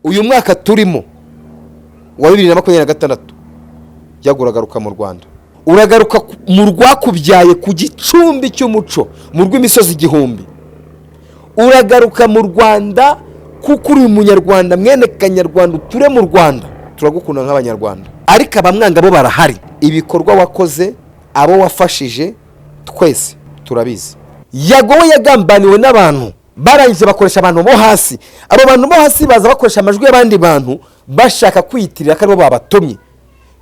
uyu mwaka turimo wa 2026 YAGO uragaruka mu Rwanda, uragaruka mu rwakubyaye ku gicumbi cy'umuco mu rw'imisozi igihumbi, uragaruka mu Rwanda kuko uri umunyarwanda mwene kanyarwanda uture mu Rwanda, turagukunda nk'abanyarwanda. Ariko abamwanga bo barahari, ibikorwa wakoze, abo wafashije, twese turabizi. YAGO we yagambaniwe n'abantu barangije bakoresha abantu bo hasi, abo bantu bo hasi baza bakoresha amajwi y'abandi bantu bashaka kwiyitirira ko aribo babatomye,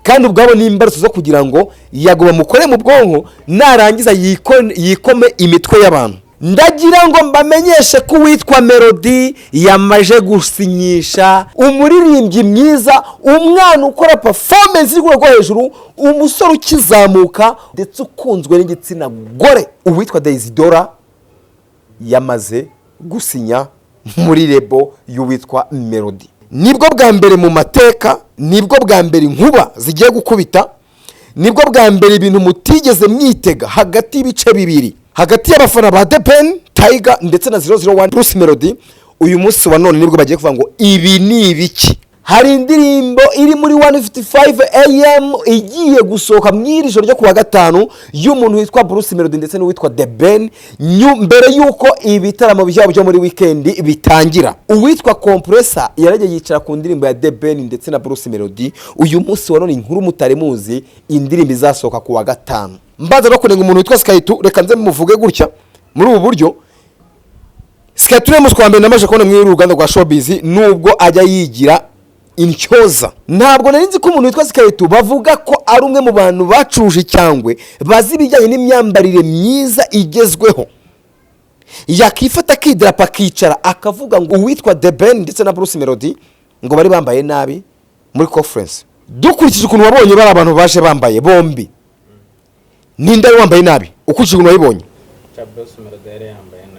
kandi ubwabo ni imbarutso zo kugira ngo YAGO bamukore mu bwonko narangiza yikome imitwe y'abantu. Ndagira ngo mbamenyeshe ko witwa Melody yamaje gusinyisha umuririmbyi mwiza, umwana ukora performance y'urwego rwo hejuru, umusore ukizamuka ndetse ukunzwe n'igitsina gore, uwitwa DIEZ yamaze gusinya muri lebo y'uwitwa Melody. Nibwo bwa mbere mu mateka, nibwo bwa mbere inkuba zigiye gukubita, nibwo bwa mbere ibintu mutigeze mwitega hagati y'ibice bibiri, hagati y'abafana ba DIEZ ndetse na 001 Bruce Melody. Uyu munsi wa none nibwo bagiye kuvuga ngo ibi ni ibiki. Hari indirimbo iri muri 1:55 AM igiye gusohoka mw'iri joro ryo kuwa gatanu y'umuntu witwa Bruce Melody ndetse n'uwitwa DIEZ, mbere yuko ibitaramo byabo byo muri weekend bitangira. Uwitwa Compressor yaragiye yicara ku ndirimbo ya DIEZ ndetse na Bruce Melody. Uyu munsi wa none inkuru mutari muzi, indirimbo izasohoka kuwa gatanu. Mbaza no kunenga umuntu witwa Skytu, reka nze muvuge gutya muri ubu buryo. Skytu ne muswambere namaje kubona mw'iri ruganda rwa showbiz, nubwo ajya yigira intyoza. Ntabwo nari nzi ko umuntu witwa Skytu bavuga ko ari umwe mu bantu bacuje cyangwe bazi ibijyanye n'imyambarire myiza igezweho, yakifata kidrapa kicara akavuga ngo uwitwa DIEZ ndetse na Bruce Melody ngo bari bambaye nabi muri conference. Dukurikije ukuntu wabonye bari abantu baje bambaye bombi, ninde wambaye nabi ukurikije ukuntu wabibonye? Bruce Melody yari yambaye nabi.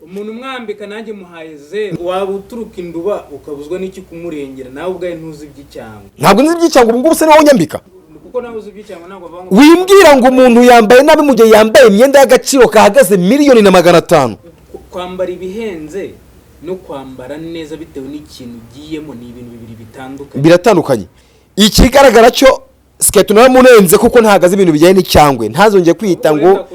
Umuntu mwambika nanjye muhaye 0, waba uturuka induba ukabuzwa n'iki kumurengera, nawe ubwaye ntuzi iby'icyango. Ntabwo nzi iby'icyango, ubwo se nawe nyambika kuko nawe uzi iby'icyango. Ntabwo bavanga wimbwira ngo umuntu yambaye nabi mu gihe yambaye imyenda y'agaciro kahagaze 1,500,000. Kwambara ibihenze no kwambara neza bitewe n'ikintu ugiyemo ni ibintu bibiri bitandukanye, biratandukanye. Ikigaragara cyo Skytu naramunenze kuko ntahagaze ibintu bijyanye n'icyangwe, ntazongeye kwita ngo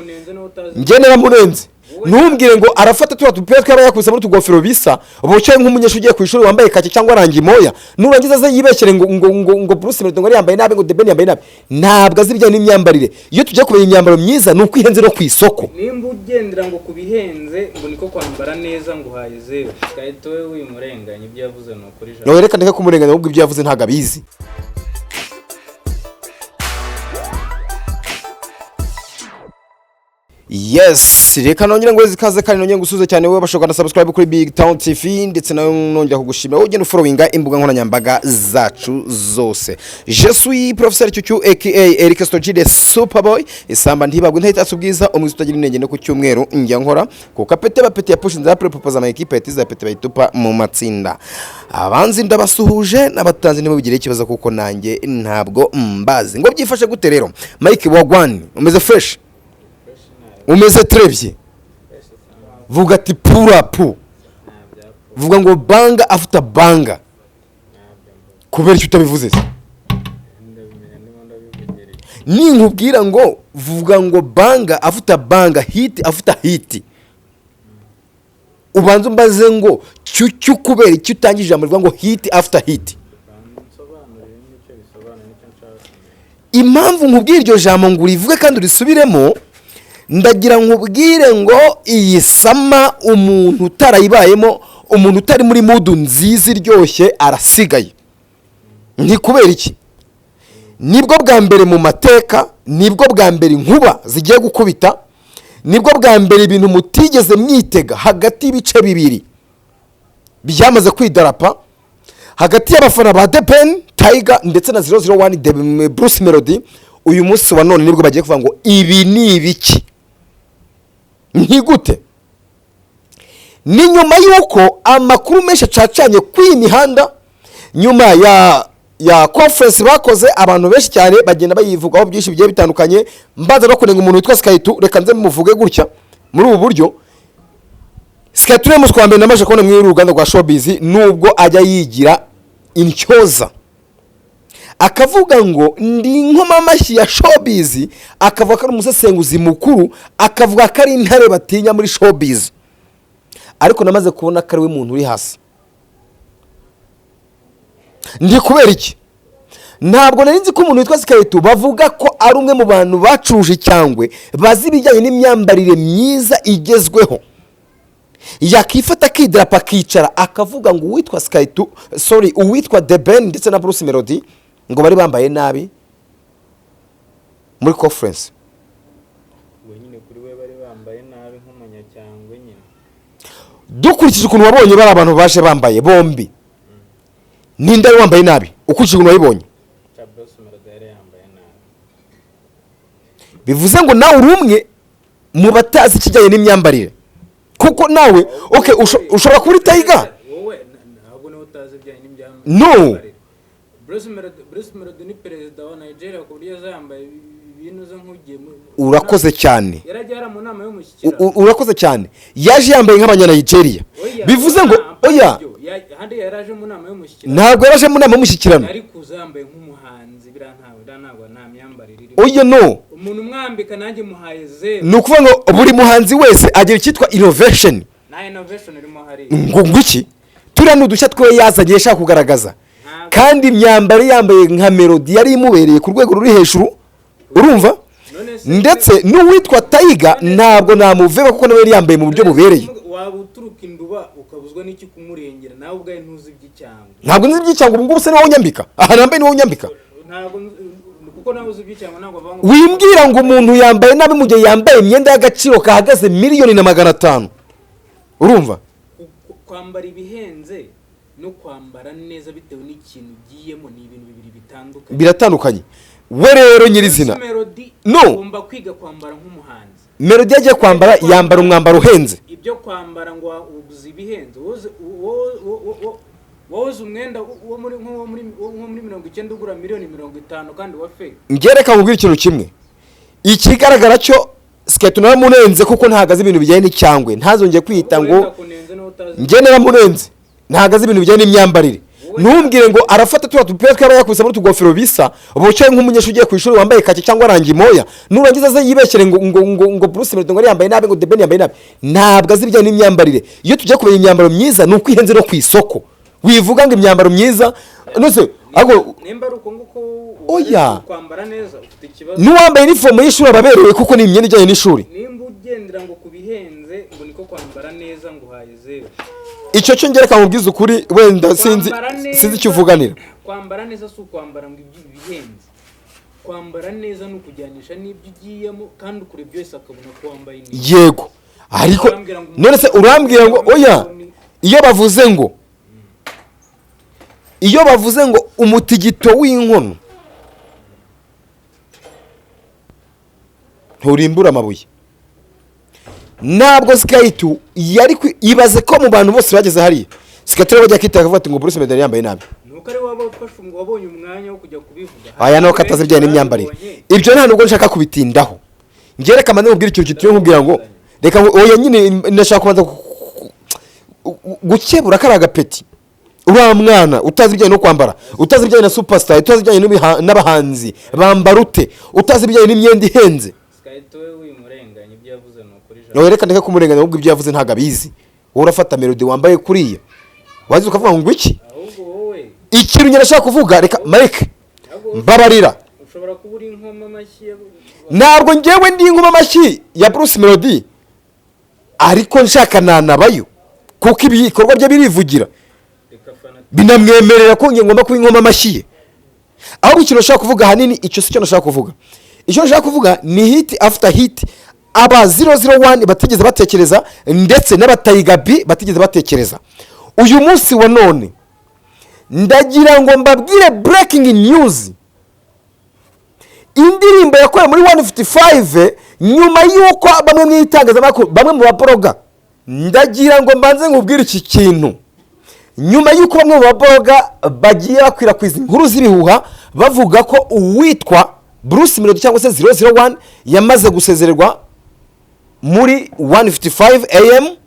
njye naramunenze. Ntumbwire ngo arafata tuba tupere twaba yakubise muri tugofero bisa bocaye nk'umunyeshuri ugiye ku ishuri wambaye kake cyangwa rangi moya, nurangiza ze yibeshere ngo Bruce Melody ngo yambaye nabi, ngo DIEZ yambaye nabi. Ntabwo azibijyanye n'imyambarire. Iyo tujye kumenya imyambaro myiza ni ukwihenze no ku isoko. Nimba ugendera ngo kubihenze ngo niko kwambara neza ngo uhaye 0, Skytu we wimurenganya ibyo yavuze no kuri jana. No reka ndeka kumurenganya ahubwo ibyo yavuze ntago abizi. Yes, reka nongera ngo zikaze kandi nongera gusuze cyane wowe bashoka na subscribe kuri BigTown TV ndetse nayo nongera kugushimira wowe ugenda followinga imbuga nkoranyambaga zacu zose. Je suis professeur Chuchu aka Eric Stojide Superboy, isamba ntibagwe ntahita ubwiza umwiza utagira intege no ku cyumweru njya nkora ku kapete bapete ya push nza propose ama equipe etiza pete bayitupa mu matsinda. Abanzi ndabasuhuje n'abatanzi nibo bigire ikibazo kuko nanjye ntabwo mbazi ngo byifashe gute rero. Mike Wagwan umeze fresh, umeze trebye, vuga ati purapu, vuga ngo banga after banga, kubera icyo utabivuze se? Ni nkubwira ngo vuga ngo banga after banga, hit after hit, ubanza umbaze ngo cyucyu kubera icyo utangije ijambo ngo hit after hit. Impamvu nkubwira iryo jambo ngo urivuge kandi urisubiremo, ndagira nkubwire ngo iyi sama umuntu utarayibayemo, umuntu utari muri mood nziza iryoshye arasigaye. Ni kubera iki? Nibwo bwa mbere mu mateka, nibwo bwa mbere inkuba zigiye gukubita, nibwo bwa mbere ibintu mutigeze mwitega hagati y'ibice bibiri byamaze kwidarapa, hagati y'abafana ba DIEZ ndetse na 001 Bruce Melody. Uyu munsi wa none nibwo bagiye kuvuga ngo ibi ni ibiki. Nkigute? Ni nyuma yuko amakuru menshi acacanye kuri mihanda, nyuma ya conference bakoze abantu benshi cyane bagenda bayivugaho byinshi bigiye bitandukanye. Mbaza no kunenga umuntu witwa Skytu, reka nze muvuge gutya muri ubu buryo. Skytu ne muswambere namaje kubona mw'iri ruganda rwa showbiz, nubwo ajya yigira intyoza, akavuga ngo ndi inkoma amashyi ya showbiz, akavuga ko ari umusesenguzi mukuru, akavuga ko ari intare batinya muri showbiz. Ariko namaze kubona ko ari we muntu uri hasi. Ndi kubera iki? Ntabwo nari nzi ko umuntu witwa Skeleton bavuga ko ari umwe mu bantu bacuje cyangwe bazi ibijyanye n'imyambarire myiza igezweho. Yakifata kidrapa kicara akavuga ngo uwitwa Skeleton, uwitwa The Ben ndetse na Bruce Melody ngo bari bambaye nabi muri conference. Wenyine kuri we bari bambaye nabi nk'umunya cyangwe nyine. Dukurikije ukuntu wabonye bari abantu baje bambaye bombi. Ninde ari wambaye nabi? Ukurikije ukuntu wabibonye. Bivuze ngo nawe uri umwe mu batazi ikijyanye n'imyambarire. Kuko nawe ushobora kuba uri Tiger. Wowe ntabwo niwe utazi ibijyanye n'imyambarire. No. Bruce Melody ni perezida wa Nigeria ku buryo yazambaye ibintu zo nk'ugiye. Urakoze cyane. Yarajya mu nama y'umushyikirano. Urakoze cyane. Yaje yambaye nk'abanya Nigeria. Bivuze ngo oya. Handi yaraje mu nama y'umushyikirano. Ntabwo yaraje mu nama y'umushyikirano. Ari kuzambaye nk'umuhanzi ntabwo nta myambarire. Oya no. Umuntu mwambika nanjye muhaye zero. Ni ukuvuga ngo buri muhanzi wese agira icyitwa innovation. Na innovation irimo hari. Ngo iki? Turiya n'udushya twe yazanye yashaka kugaragaza. Kandi imyambaro yambaye nka Melody yari imubereye ku rwego ruri hejuru. Urumva? Ndetse n'uwitwa Tiger ntabwo namuveba kuko nawe yari yambaye mu buryo bubereye. Waba uturuka induba ukabuzwa n'iki kumurengera nawe ubwaye ntuzi iby'icyango. Ntabwo nzi iby'icyango, ubu ngubu se niwo unyambika. Aha nambaye niwo unyambika. Ntabwo kuko nawe uzi iby'icyango ntabwo bavanga. Wimbwira ngo umuntu yambaye nabi mu gihe yambaye imyenda y'agaciro kahagaze 1,500,000. Urumva? Kwambara ibihenze no kwambara neza bitewe n'ikintu ugiyemo ni ibintu bibiri bitandukanye. Biratandukanye. We rero nyirizina. No. Ugomba kwiga kwambara nk'umuhanzi. Melody yagiye kwambara yambara umwambaro uhenze. Ibyo kwambara ngo uguze ibihenze. Wowe umwenda wo muri 90 ugura 1,50,000 kandi wa fake. Ngereka nkubwira ikintu kimwe. Ikigaragara cyo Skeleton naramunenze kuko ntahagaze ibintu bijyanye n'icyangwe. Ntazongeye kwita ngo nge naramunenze. Ntahagaze ibintu bijyanye n'imyambarire. Ntumbwire ngo arafata tuba tupira twaba yakubise muri tugofero bisa. Ubucyo nk'umunyeshuri ugiye ku ishuri wambaye kake cyangwa rangi moya. Nurangiza ze yibeshyere ngo Bruce Melody ngo yambaye nabi ngo The Ben yambaye nabi. Ntabwo azi ibijyanye n'imyambarire. Iyo tujye kumenya imyambaro myiza nuko ihenze no ku isoko. Wivuga ngo imyambaro myiza nose ago nimba ruko nguko oya kwambara neza ufite ikibazo. Nuwambaye uniform y'ishuri ababerewe kuko ni imyenda ijyanye n'ishuri. Nimba ugendera ngo kubihenze ngo niko kwambara neza ngo uhaye zero. Icyo cyo ngereka nkubwiza ukuri wenda sinzi icyo uvuganira. Kwambara neza si ukwambara ngo ibihenze. Kwambara neza no kujyanisha n'ibyo ugiyemo kandi ukure byose akabona ko wambaye neza. Yego. Ariko none se urambwira ngo oya iyo bavuze ngo umutigito w'inkono nturimbura amabuye. Ntabwo Skeleton yari ibaze ko mu bantu bose bageze hariya Skeleton bajya kwitaka vuga ngo Bruce Melody yambaye nabi. Nuko ari waba ufashe ngo wabonye umwanya wo kujya kubivuga. Aya no kataze bijyanye n'imyambarire. Ibyo nta nubwo nshaka kubitindaho. Ngereka mane mubwira ikintu kitiyo nkubwira ngo reka oya nyine ndashaka kubanza gukebura karaga peti. Uriya mwana utazi ibijyanye no kwambara, utazi ibijyanye na superstar, utazi ibijyanye n'abahanzi bambara ute, utazi ibijyanye n'imyenda ihenze. Skeleton we wimurenganya ibyo yavuze no kuri jana. Reka ndeka kumurenganya ahubwo ibyo yavuze ntago abizi. Wowe urafata Melody wambaye kuriya. Wazi ukavuga ngo iki? Ahubwo wowe ikintu nyarashaka kuvuga reka Mike mbabarira. Ushobora kuba uri inkoma amashyi. Ntabwo ngewe ndi inkoma amashyi ya Bruce Melody. Ariko nshaka nanabayo kuko ibikorwa bye birivugira. Binamwemerera ko ngomba kuba inkoma amashyi. Aho ikintu nashaka kuvuga hanini icyo si cyo nashaka kuvuga. Icyo nashaka kuvuga ni hit after hit aba 001 batigeze batekereza ndetse n'abatayiga B batigeze batekereza. Uyu munsi wa none ndagira ngo mbabwire breaking news. Indirimbo yakorewe muri 155 nyuma yuko bamwe mwitangazamakuru bamwe mu babloga. Ndagira ngo mbanze nkubwire iki kintu. Nyuma yuko bamwe mu babloga bagiye bakwirakwiza inkuru z'ibihuha bavuga ko uwitwa Bruce Melody cyangwa se 001 yamaze gusezererwa muri 155 AM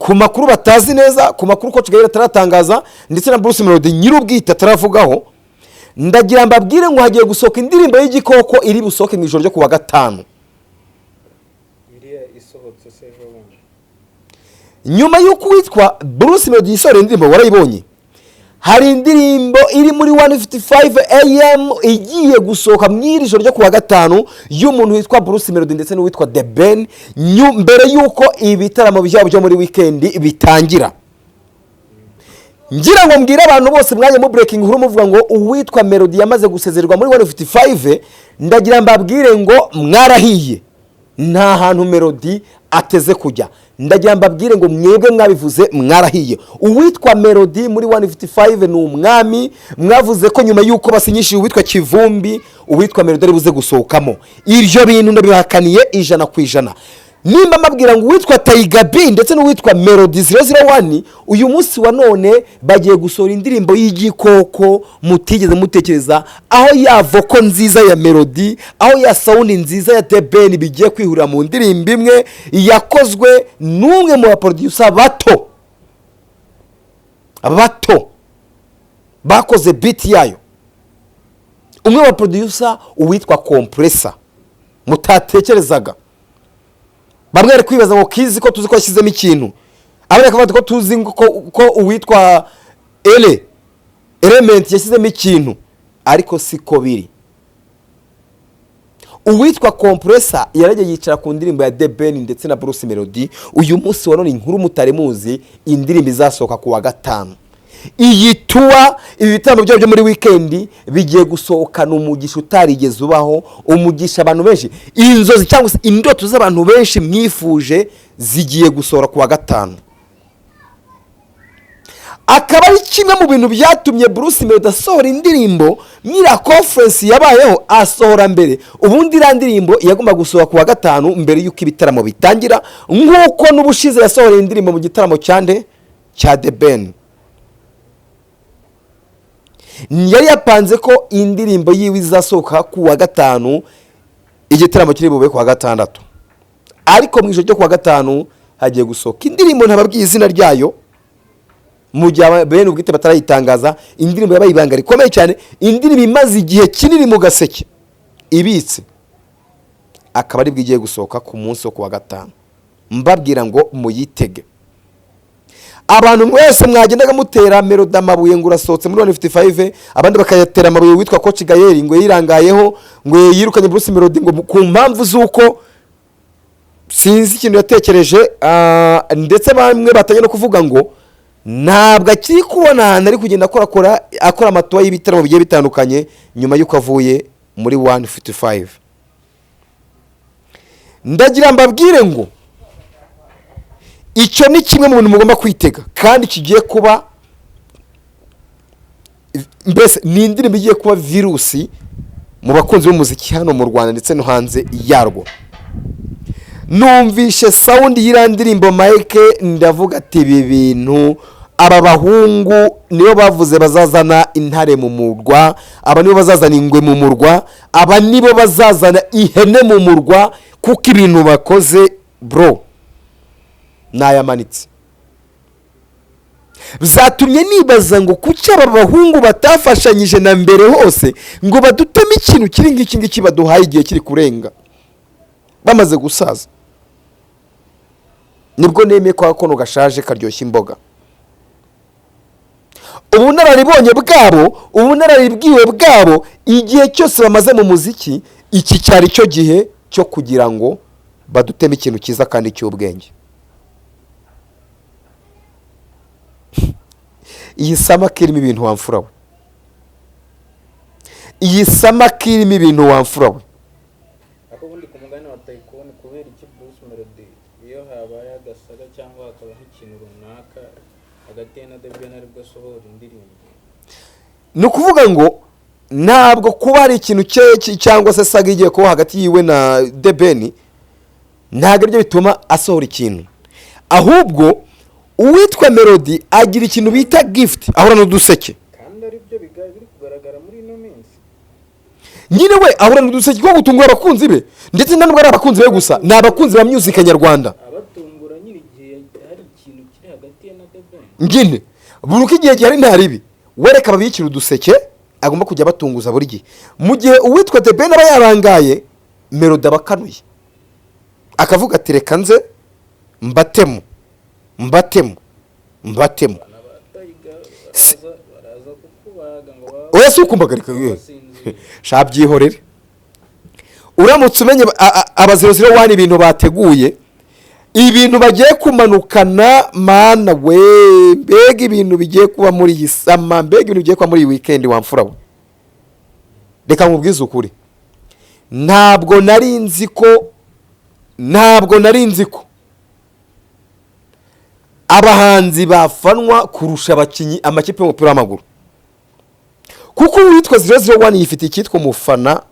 ku makuru batazi neza, ku makuru ko Kigali ataratangaza ndetse na Bruce Melody nyir'ubwite ataravugaho, ndagira mbabwire ngo hagiye gusohoka indirimbo y'igikoko iri busohoke mu ijoro ryo kuwa gatanu. Nyuma y'uko witwa Bruce Melody yisohora indirimbo, warayibonye, hari indirimbo iri muri 1:55 AM igiye gusohoka mu iri joro ryo kuwa gatanu y'umuntu witwa Bruce Melody ndetse n'uwitwa The Ben, mbere y'uko ibitaramo byabo byo muri weekend bitangira. Ngira ngo mbwire abantu bose mwanya mu breaking nkuru muvuga ngo uwitwa Melody yamaze gusezererwa muri 1:55, ndagira mbabwire ngo mwarahiye, nta hantu Melody ateze kujya. Ndagira mbabwire ngo mwebwe mwabivuze mwarahiye. Uwitwa Melody muri 1:55 ni umwami, mwavuze ko nyuma y'uko basinyishije uwitwa Kivumbi, uwitwa Melody ari buze gusohokamo. Ibyo bintu ndabihakaniye 100%. Nimba mabwira ngo uwitwa Taigabi ndetse n'uwitwa Melody 001 uyu munsi wa none bagiye gusohora indirimbo y'igikoko mutigeze mutekereza, aho ya voko nziza ya Melody, aho ya sound nziza ya The Ben bigiye kwihurira mu ndirimbo imwe yakozwe n'umwe mu baproducer bato bakoze beat yayo, umwe wa producer uwitwa Compressor mutatekerezaga. Bamwe ari kwibaza ngo Kizi ko tuzi ko yashyizemo ikintu, abandi akavuga ko tuzi ko uwitwa Element yashyizemo ikintu, ariko siko biri. Uwitwa Compressor yaragiye yicara ku ndirimbo ya The Ben ndetse na Bruce Melody. Uyu munsi wa none inkuru mutari muzi, indirimbo izasohoka kuwa gatanu. Iyi tuwa ibitambo byo muri weekend bigiye gusohokana umugisha utarigeze ubaho, umugisha abantu benshi, inzozi cyangwa se indoto z'abantu benshi mwifuje zigiye gusohora kuwa gatanu. Akaba ari kimwe mu bintu byatumye Bruce Melody asohora indirimbo mwira conference yabayeho asohora mbere. Ubundi ira ndirimbo yagomba gusohoka kuwa gatanu mbere y'uko ibitaramo bitangira, nk'uko n'ubushize yasohora indirimbo mu gitaramo cya The Ben. Yari yapanze ko indirimbo yiwe izasohoka kuwa gatanu, igitaramo kiri bube kuwa gatandatu, ariko mu ijoro ryo kuwa gatanu hagiye gusohoka indirimbo ntababwiye izina ryayo, mu gihe bene ubwite batarayitangaza. Indirimbo yabaye ibanga rikomeye cyane, indirimbo imaze igihe kinini mu gaseke ibitse, akaba ari bwigiye gusohoka ku munsi wo kuwa gatanu. Mbabwira ngo muyitege. Abantu mwese mwagendaga mutera Melody amabuye ngo urasohotse muri 1:55, abandi bakayatera amabuye witwa Coach Gayeri ngo yirangayeho, ngo yirukanye Bruce Melody ngo ku mpamvu z'uko sinzi ikintu yatekereje, ndetse bamwe batanye no kuvuga ngo ntabwo akiri kubona ari kugenda akora amatoya y'ibitaramo bigiye bitandukanye nyuma y'uko avuye muri 1:55. Ndagira mbabwire ngo icyo ni kimwe mu bintu mugomba kwitega, kandi kigiye kuba mbese ni indirimbo igiye kuba virusi mu bakunzi b'umuziki hano mu Rwanda ndetse no hanze yarwo. Numvishe sound y'indirimbo Mike, ndavuga ati ibi bintu aba bahungu niyo bavuze bazazana intare mu murwa, aba nibo bazazana ingwe mu murwa, aba nibo bazazana ihene mu murwa, kuko ibintu bakoze bro nayamanitse. Bizatumye nibaza ngo kuki aba bahungu batafashanyije na mbere hose ngo baduteme ikintu kiri ngiki baduhaye igihe kiri kurenga bamaze gusaza. Nibwo nemeye ko akono gashaje karyoshya imboga. Ubunararibonye bwabo, ubunararibwiwe bwabo, igihe cyose bamaze mu muziki, iki cyari cyo gihe cyo kugira ngo baduteme ikintu kiza kandi cy'ubwenge. Iyi samaki irimo ibintu wamfura we, iyi samaki irimo ibintu wamfura we. Ako bundi ku mugani wa Tycoon kubera iki Bruce Melody iyo habaye agasaga cyangwa hakaba nk'ikintu runaka hagati na The Ben aribwo asohora indirimbo. Ni ukuvuga ngo ntabwo kuba hari ikintu cyangwa se saga igiye kuba hagati yiwe na The Ben ntabwo aribyo bituma asohora ikintu, ahubwo uwitwa Melody agira ikintu bita gift ahora n'uduseke, kandi aribyo biri kugaragara muri ino minsi. Nyine we ahora n'uduseke ko gutungura abakunzi be, ndetse ntabwo ari abakunzi be gusa, ni abakunzi ba music nyarwanda. Abatungura nyine igihe hari ikintu ngine buri uko igihe gihari ntaribi wereka ababikira uduseke agomba kujya batunguza buri gihe mu gihe uwitwa The Ben aba yarangaye Melody aba akanuye akavuga ati reka nze mbatemu oya si ukumbagarika shabyihorere uramutse umenye aba 001 ibintu bateguye ibintu bagiye kumanukana mana we mbega ibintu bigiye kuba muri iyi sama mbega ibintu bigiye kuba muri iyi weekend wamfura we reka nkubwize ukuri ntabwo nari nzi ko abahanzi bafanwa kurusha abakinyi amakipe y'umupira w'amaguru kuko uwitwa 001 yifite icyitwa umufana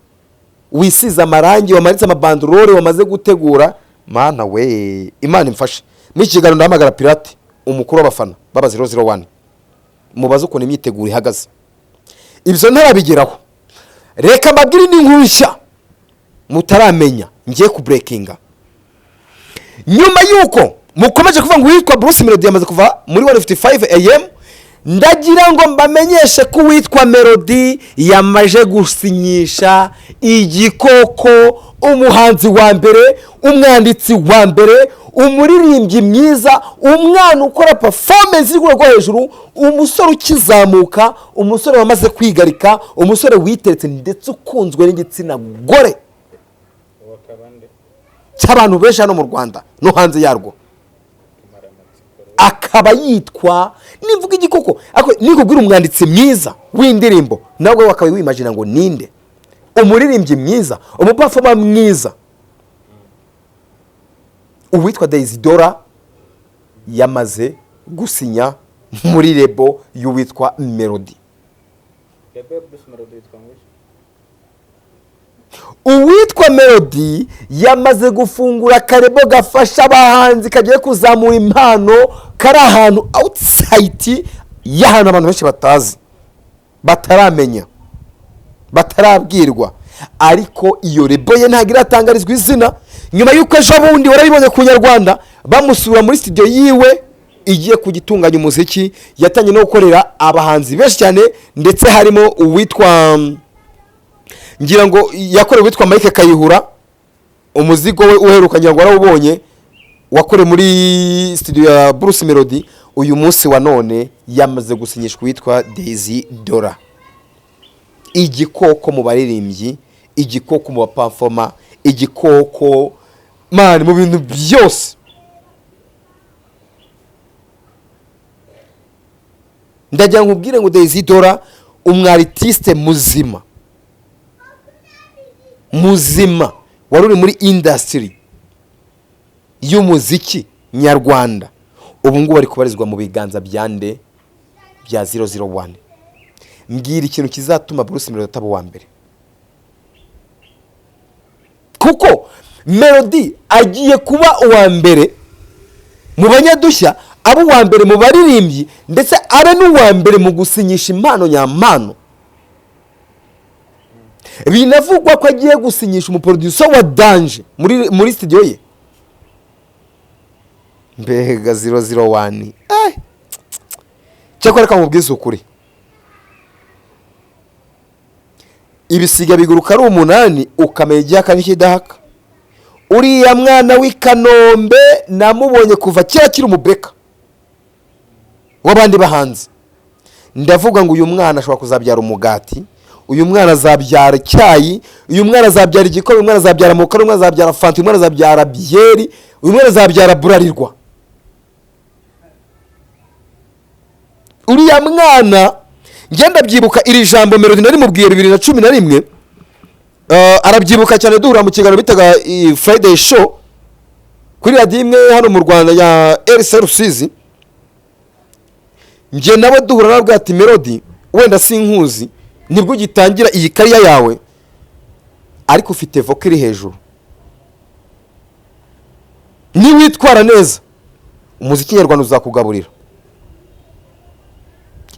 wisize amarangi wamaritse amabandurore wamaze gutegura mana we Imana imfashe muri kiganiro ndahamagara Pirate umukuru w'abafana baba 001 mubaze ukuntu imyiteguro ihagaze ibyo ntarabigeraho reka mbabwire n'inkuru nshya mutaramenya ngiye ku breakinga nyuma yuko mukomeje kuvuga ngo witwa Bruce Melody yamaze kuva muri 1:55 am ndagira ngo mbamenyeshe ko witwa Melody yamaje gusinyisha igikoko umuhanzi wa mbere umwanditsi wa mbere umuririmbyi mwiza umwana ukora performance y'urwego rwo hejuru umusore ukizamuka umusore wamaze kwigarika umusore witeretse ndetse ukunzwe n'igitsina gore cy'abantu benshi hano mu Rwanda no hanze yarwo akaba yitwa nivuga igikoko nikubwira umwanditsi mwiza w'indirimbo nawe wakaba wimagina ngo ninde umuririmbyi mwiza umuperformer mwiza uwitwa DIEZ yamaze gusinya muri lebo y'uwitwa Melody uwitwa Melody yamaze gufungura karebo gafasha abahanzi kagiye kuzamura impano kari ahantu outside y'ahantu abantu benshi batazi bataramenya batarabwirwa ariko iyo lebo ye ntagira atangarizwa izina nyuma y'uko ejo bundi warabibonye ku Nyarwanda bamusura muri studio yiwe igiye kugitunganya umuziki yatanye no gukorera abahanzi benshi cyane ndetse harimo uwitwa ngira ngo yakorewe witwa Mike Kayihura umuzigo we uheruka ngira ngo warawubonye wakore muri studio ya Bruce Melody uyu munsi wa none yamaze gusinyishwa witwa DIEZ igikoko mu baririmbyi igikoko mu performer igikoko man mu bintu byose ndagira nkubwire ngo DIEZ umwartiste muzima wari uri muri industry y'umuziki nyarwanda ubu ngubu ari kubarizwa mu biganza byande bya 001 mbwira ikintu kizatuma Bruce Melody ataba wa mbere kuko Melody agiye kuba uwa mbere mu banyadushya abo wa mbere mu baririmbyi ndetse abe n'uwa mbere mu gusinyisha impano nyampano binavugwa ko agiye gusinyisha umuproducer wa Danje muri studio ye mbega 001 cyakora kamubwiza ukuri ibisiga biguruka ari umunani ukamenya igihe akanikidahaka uriya mwana w'Ikanombe namubonye kuva kera kiri umubeka w'abandi bahanzi ndavuga ngo uyu mwana ashobora kuzabyara umugati uyu mwana azabyara icyayi uyu mwana azabyara igikoma uyu mwana azabyara mukara uyu mwana azabyara fanta uyu mwana azabyara byeri uyu mwana azabyara burarirwa uriya mwana ngenda byibuka iri jambo Melody nari mubwiye 2011 arabyibuka cyane duhura mu kiganiro bitaga Friday show kuri radio imwe hano mu Rwanda ya RC Rusizi nje nawe duhura nabwo ati Melody wenda sinkuzi nibwo gitangira iyi kariya yawe ariko ufite vocal iri hejuru ni witwara neza umuziki nyarwanda uzakugaburira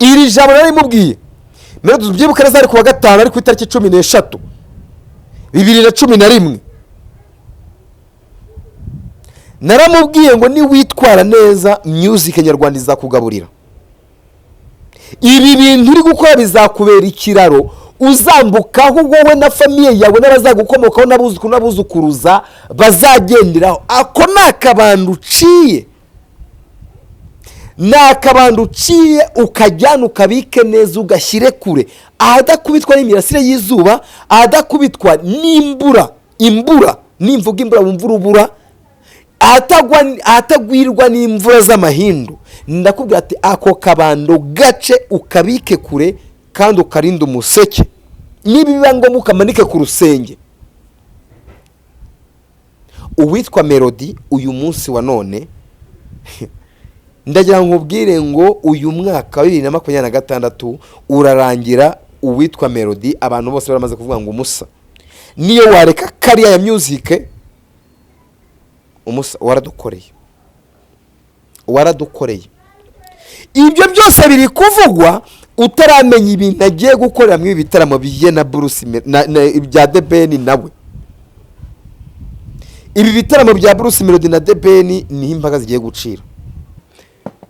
iri jambo nari mubwiye Melody byibuka neza ari kuwa gatanu ari ku itariki 13 2011 naramubwiye ngo ni witwara neza music nyarwanda izakugaburira ibi bintu uri gukora bizakubera ikiraro uzambukaho wowe na famiye yawe n'abazagukomokaho n'abuzukuruza bazagenderaho. Ako ni akabando uciye, ni akabando uciye ukajyana ukabike neza ugashyire kure, ahadakubitwa n'imirasire y'izuba, ahadakubitwa n'imbura. Nimvuga imbura wumva urubura, ahatagwirwa n'imvura z'amahindu. Ndakubwira ati ako kabando gace ukabike kure kandi ukarinda umuseke, nibiba ngombwa ukamanike ku rusenge. Uwitwa Melody uyu munsi wa none ndagira ngo ubwire ngo uyu mwaka wa 2026 urarangira, uwitwa Melody abantu bose baramaze kuvuga ngo umusa. Niyo wareka career ya music, umusa waradukoreye. Ibyo byose biri kuvugwa utaramenya ibintu agiye gukorera mu bitaramo biye na Bruce bya DBN nawe. Ibi bitaramo bya Bruce Melody na DBN ni imbaga zigiye gucira.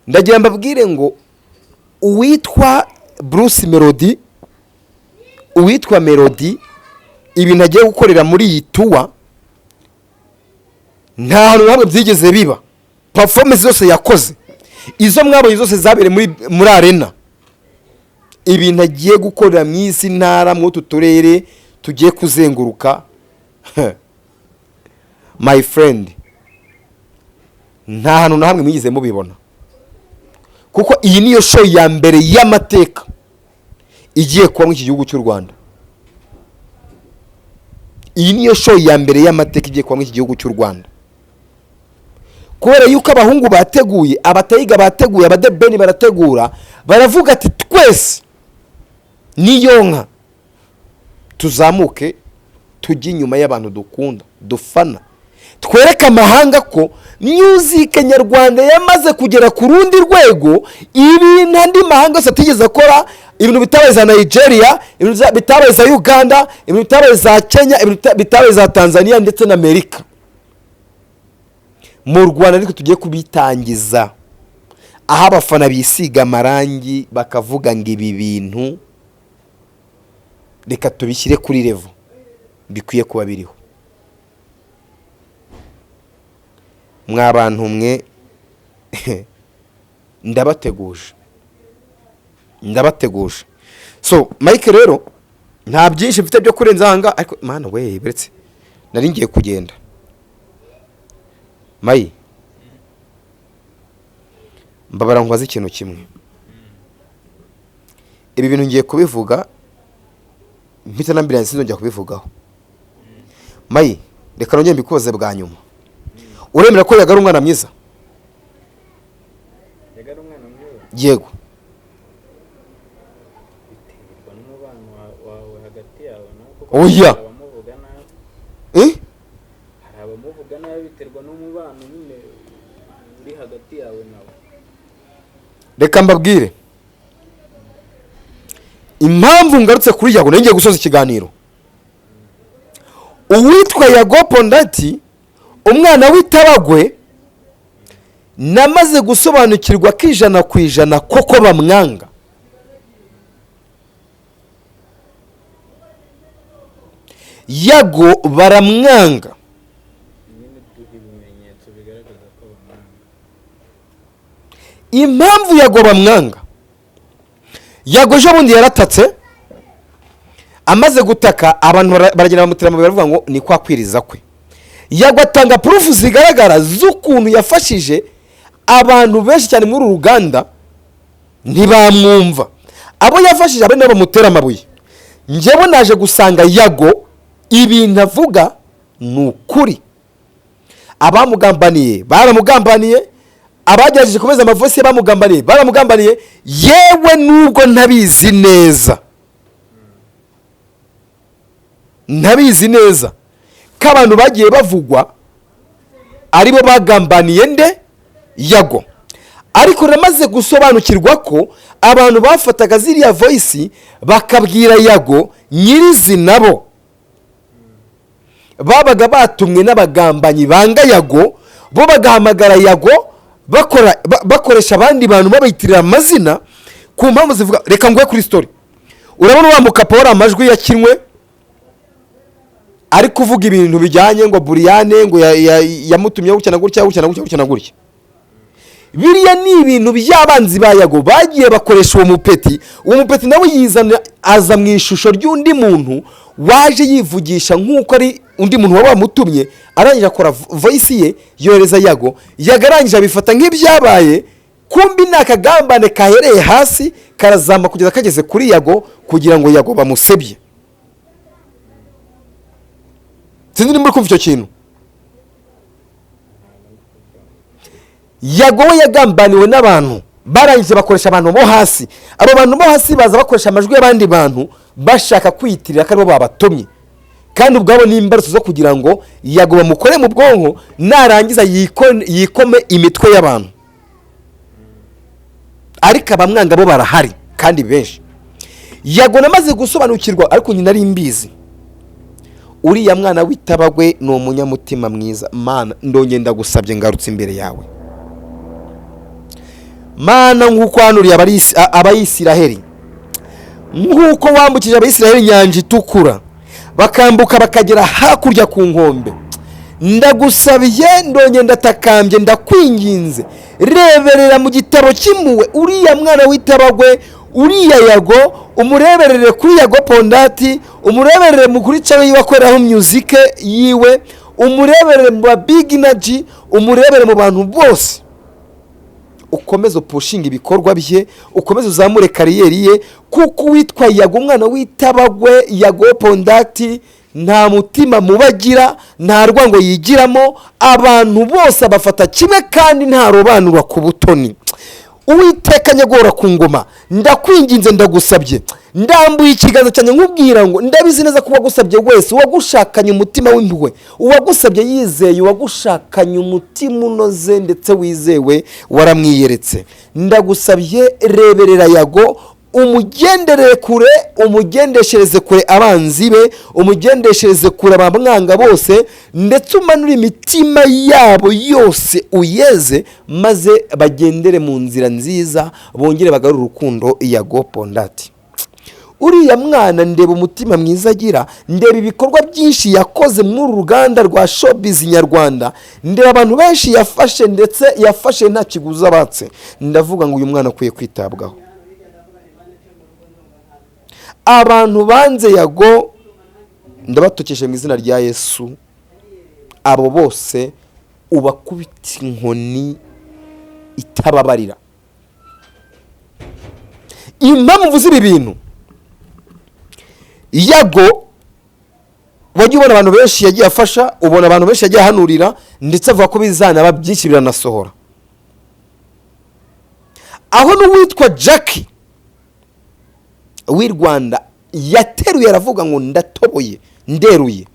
Ndagira mbabwire ngo uwitwa Bruce Melody, uwitwa Melody, ibintu agiye gukorera muri iyi tour nta hantu hamwe byigeze biba. Performance zose yakoze, izo mwabonye zose zabere muri arena. Ibintu agiye gukorera mu isi ntara mu tuturere tugiye kuzenguruka my friend, nta hantu na hamwe mwigeze mubibona. Kuko iyi niyo show ya mbere y'amateka igiye kuba mu iki gihugu cy'u Rwanda. Iyi niyo show ya mbere y'amateka igiye kuba mu iki gihugu cy'u Rwanda. Kubera yuko abahungu bateguye, abatayiga bateguye, abadebeni barategura, baravuga ati twese niyo nka tuzamuke tujye inyuma y'abantu dukunda dufana, twereka amahanga ko music nyarwanda yamaze kugera ku rundi rwego. Ibintu andi mahanga yose atigeze akora, ibintu bitabaye za Nigeria, ibintu bitabaye za Uganda, ibintu bitabaye za Kenya, ibintu bitabaye za Tanzania ndetse na Amerika. Mu Rwanda ariko tugiye kubitangiza, aho abafana bisiga amarangi bakavuga ngo ibi bintu reka tubishyire kuri level bikwiye kuba biriho. Mwabantu mwe ndabateguje. So Mike rero nta byinshi mfite byo kurenza hanga, ariko mana we beretse nari ngiye kugenda. Mai mbabara nkwaza ikintu kimwe, ibi bintu ngiye kubivuga mpita nambira sinzongera kubivugaho. Mai reka nongeye mbikubaze bwa nyuma, uremera ko yagara umwana mwiza? Yagara umwana mwiza? Yego. Biterwa n'umubano wawe hagati yawe nako. Oya. Hari abamuvuga nabi biterwa n'umubano nyine uri hagati yawe nawe. Reka mbabwire impamvu ngarutse kuri Yago, ngiye gusoza ikiganiro. Uwitwa Yago Pondati, umwana w'itabagwe, namaze gusobanukirwa ko 100% koko bamwanga. Yago baramwanga. Impamvu Yago bamwanga, Yago jo bundi yaratatse, amaze gutaka abantu baragenda bamutiramo baravuga ngo ni kwa kwiriza kwe. Yago atanga proof zigaragara z'ukuntu yafashije abantu benshi cyane muri Rwanda ntibamwumva. Abo yafashije abe nabo mutera amabuye. Njyewe naje gusanga Yago ibintu avuga ni ukuri. Abamugambaniye baramugambaniye, abagerageje kubeza amavosi bamugambaniye baramugambaniye, yewe nubwo ntabizi neza ko abantu bagiye bavugwa aribo bagambaniye nde Yago. Ariko ramaze gusobanukirwa ko abantu bafataga ziriya voice bakabwira Yago nyirizi nabo babaga batumwe n'abagambanyi banga Yago, bo bagahamagara Yago bakoresha abandi bantu babitirira amazina ku mpamvu zivuga. Reka ngwe kuri story. Urabona wa mukapa wari amajwi yakinwe ari kuvuga ibintu bijyanye ngo Buriyane ngo yamutumye gukina gutya. Biriya ni ibintu by'abanzi ba Yago bagiye bakoresha uwo mupeti nawe yizana aza mu ishusho ry'undi muntu waje yivugisha nk'uko ari undi muntu waba wamutumye, arangije akora voice ye yohereza Yago, yagarangije abifata nk'ibyabaye, kumbi nakagambane kahereye hasi karazamba kugeza kageze kuri Yago kugira ngo Yago bamusebye. Sinzi nimba kumva icyo kintu. Yago we yagambaniwe n'abantu barangije bakoresha abantu bo hasi. Abo bantu bo hasi baza bakoresha amajwi y'abandi bantu bashaka kwiyitirira ko aribo babatomye, kandi ubwabo ni imbarutso zo kugira ngo Yago bamukore mu bwonko narangiza yikome imitwe y'abantu. Ariko abamwanga bo barahari kandi benshi. Yago namaze gusobanukirwa, ariko nyina ari imbizi. Uriya mwana witabagwe ni umunyamutima mwiza. Mana ndongenda gusabye ngarutse imbere yawe. Mana nk'uko hanuriye abayisiraheli, nk'uko wambukije abayisiraheli inyanja itukura bakambuka bakagera hakurya ku nkombe, ndagusabiye ndongenda ndatakambye ndakwinginze, reberera mu gitabo cy'impuhwe uriya mwana witabagwe, uriya Yago, umureberere kuri Yago Pondati, umureberere mu kuri channel yiwe akoreraho music yiwe, umureberere mu Big Energy, umureberere mu bantu bose. Ukomeze pushinga ibikorwa bye, ukomeze uzamure kariyeri ye, kuko witwa Yago umwana witabagwe Yago Pondati nta mutima mubagira, nta rwango yigiramo, abantu bose abafata kimwe kandi nta robanura ku butoni. Uwiteka nyagora ku ngoma, ndakwinginze ndagusabye, ndambuye ikiganza cyane nkubwira ngo ndabizi neza ko wagusabye wese, wagushakanye umutima w'impuhwe, uwagusabye yizeye, wagushakanye umutima unoze ndetse wizewe, waramwiyeretse. Ndagusabye reberera Yago, umugenderere kure, umugendeshereze kure abanzi be, umugendeshereze kure abamwanga bose, ndetse umanura imitima yabo yose uyeze, maze bagendere mu nzira nziza, bongere bagarure urukundo Yago Pondati. Uriya mwana ndeba umutima mwiza agira, ndeba ibikorwa byinshi yakoze muri uruganda rwa showbiz nyarwanda, ndeba abantu benshi yafashe, ndetse yafashe nta kiguzi abatse. Ndavuga ngo uyu mwana akwiye kwitabwaho. Abantu banze Yago ndabatokeshe mu izina rya Yesu, abo bose ubakubita inkoni itababarira. Impamvu z'ibi bintu, Yago wagiye ubona abantu benshi yagiye afasha, ubona abantu benshi yagiye ahanurira, ndetse avuga ko bizana byinshi biranasohora. Aho n'uwitwa Jackie w'i Rwanda yateruye aravuga ngo ndatoboye nderuye.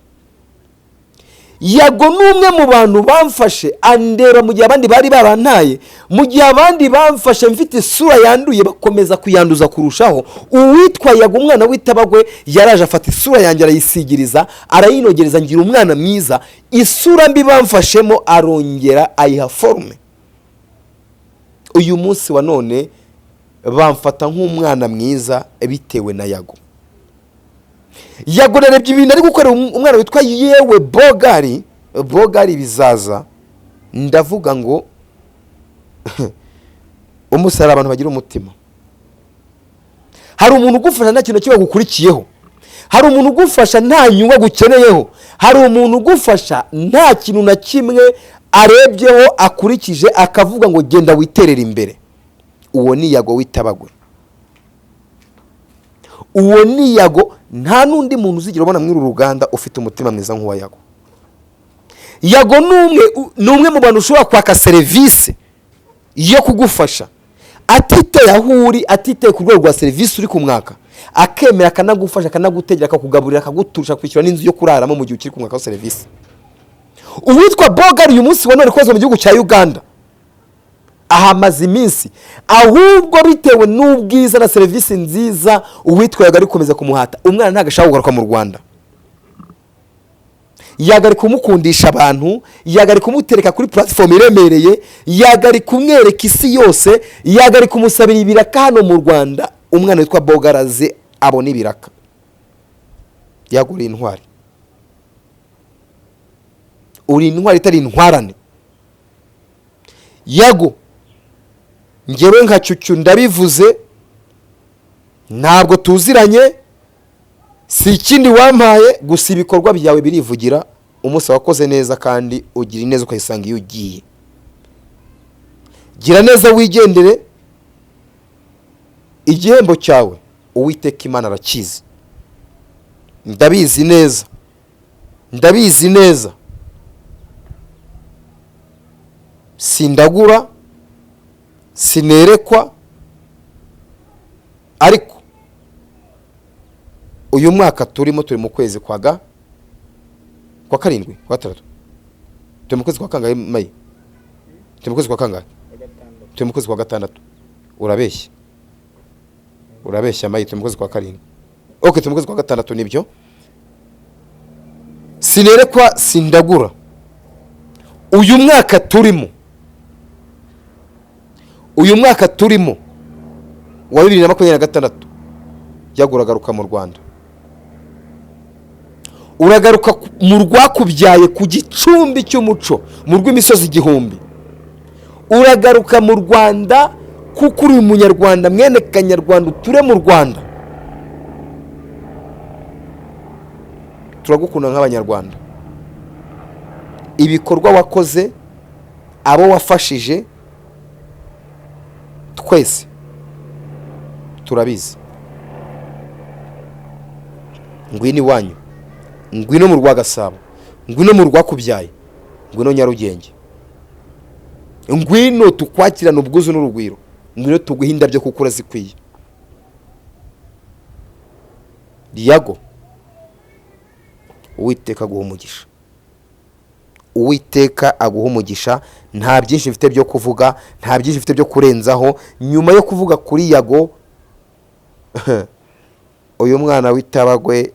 Yago n'umwe mu bantu bamfashe andera mu gihe abandi bari barantaye, mu gihe abandi bamfashe mfite isura yanduye bakomeza kuyanduza kurushaho. Uwitwa Yago umwana witabagwe yaraje afata isura yanjye arayisigiriza, arayinogereza ngira umwana mwiza, isura mbi bamfashemo arongera ayiha forme. Uyu munsi wa none bamfata nk'umwana mwiza bitewe na Yago. Yago narebye ibintu ari gukora umwana witwa yewe Bogari bizaza, ndavuga ngo umusara abantu bagira umutima. Hari umuntu ugufasha nta kintu kiba gukurikiyeho, hari umuntu ugufasha nta nyungu gukeneyeho, hari umuntu ugufasha nta kintu na kimwe arebyeho akurikije akavuga ngo genda witerera imbere. Uwo ni Yago witabagwe. Uwo ni Yago, nta nundi muntu uzigira ubona muri uruganda ufite umutima mwiza nk'uwa Yago. Yago numwe mu bantu ushobora kwaka service yo kugufasha atiteye ahuri, atiteye ku rwego rwa service uri kumwaka, akemera akanagufasha, akanagutegera, akakugaburira, akagutusha, kwishyura n'inzu yo kuraramo mu gihe ukiri kumwaka service. Uwitwa Bogari uyu munsi wanone koze mu gihugu cya Uganda ahamaze iminsi, ahubwo bitewe n'ubwiza na service nziza uwitwa Yago ari komeza kumuhata. Umwana ntagashaka kugaruka mu Rwanda. yago ari kumukundisha abantu, yago ari kumutereka kuri platform iremereye, yago ari kumwereka isi yose, yago ari kumusabira ibiraka hano mu Rwanda. Umwana witwa Bogaraze abona ibiraka. Yago uri intwari, uri intwari itari intwarane. Yago ngewe nka Cyucyu ndabivuze, ntabwo tuziranye, si ikindi wampaye, gusa ibikorwa byawe birivugira. Umunsi wakoze neza kandi ugira neza ukayisanga iyo ugiye. Gira neza wigendere, igihembo cyawe Uwiteka Imana arakizi. Ndabizi neza, ndabizi neza. Sindagura, sinerekwa, ariko uyu mwaka turimo turi mu kwezi kwa karindwi, kwa gatandatu. Turi mu kwezi kwa kangahe Mayi? Turi mu kwezi kwa kangahe? Turi mu kwezi kwa gatandatu. Urabeshya, urabeshya Mayi, turi mu kwezi kwa karindwi. Okay, turi mu kwezi kwa gatandatu nibyo. Sinerekwa, sindagura. Uyu mwaka turimo, uyu mwaka turimo wa 2026 yaguragaruka mu Rwanda. Uragaruka mu rwakubyaye ku gicumbi cy'umuco, mu rw'imisozi igihumbi. Uragaruka mu Rwanda kuko uri umunyarwanda, mwene kanyarwanda, uture mu Rwanda. Turagukunda nk'abanyarwanda. Ibikorwa wakoze, abo wafashije, twese turabizi. Ngwino wanyu, ngwino mu Rwagasabo, ngwino mu Rwakubyaye, ngwino Nyarugenge, ngwino tukwakirana ubwuzu n'urugwiro, ngwino tuguhinda byo kukura zikwiye. Yago, Uwiteka aguha umugisha, Uwiteka aguha umugisha. Nta byinshi mfite byo kuvuga, nta byinshi mfite byo kurenzaho. Nyuma yo kuvuga kuri Yago, uyu mwana w'itabagwe,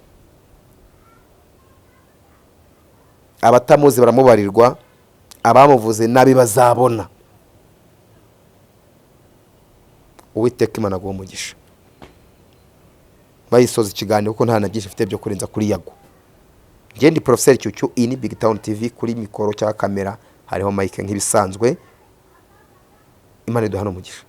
abatamuzi baramubarirwa, abamuvuze nabi bazabona. Uwiteka Imana aguha umugisha. Bayisoza ikiganiro kuko nta na byinshi mfite byo kurenza kuri Yago. Ngendi Professor Cyucyu, iyi ni BigTown TV. Kuri mikoro cya kamera hariho Mike nk'ibisanzwe. Imana iduhana umugisha.